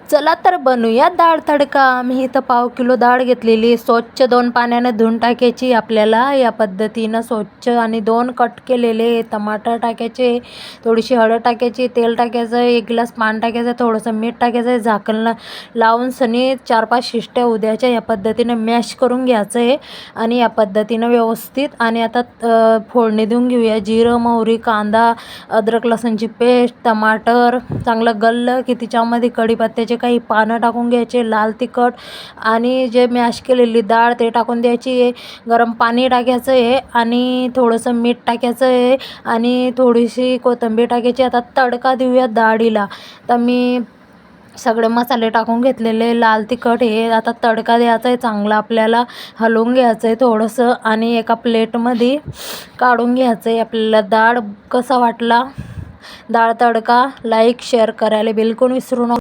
चला तर बनवूया डाळ तडका. मी इथं पाव किलो डाळ घेतलेली, स्वच्छ 2 पाण्याने धुवून टाकायची. आपल्याला या पद्धतीनं स्वच्छ आणि 2 कट केलेले टमाटर टाकायचे, थोडीशी हळद टाकायची, तेल टाकायचं, 1 ग्लास पाणी टाकायचं, थोडंसं मीठ टाकायचं, झाकण लावून सनी 4-5 शिट्ट्या होऊ द्यायच्या. या पद्धतीनं मॅश करून घ्यायचं आहे आणि या पद्धतीनं व्यवस्थित. आणि आता फोडणी देऊन घेऊया. जिरं, मोहरी, कांदा, अद्रक लसूणची पेस्ट, टमाटर चांगलं गल्लं की तिच्यामध्ये कढीपत्त्याचे काही पानं टाकून घ्यायचे, लाल तिखट आणि जे मॅश केलेली डाळ ते टाकून द्यायची आहे. गरम पाणी टाकायचं आहे आणि थोडंसं मीठ टाकायचं आहे आणि थोडीशी कोथिंबीर टाकायची. आता तडका देऊया डाळीला. तर मी सगळे मसाले टाकून घेतलेले, लाल तिखट हे आता तडका द्यायचा आहे. चांगला आपल्याला हलवून घ्यायचं आहे थोडंसं आणि एका प्लेटमध्ये काढून घ्यायचं आहे. आपल्याला डाळ कसा वाटला डाळ तडका लाईक शेअर करायला बिलकुल विसरू नका.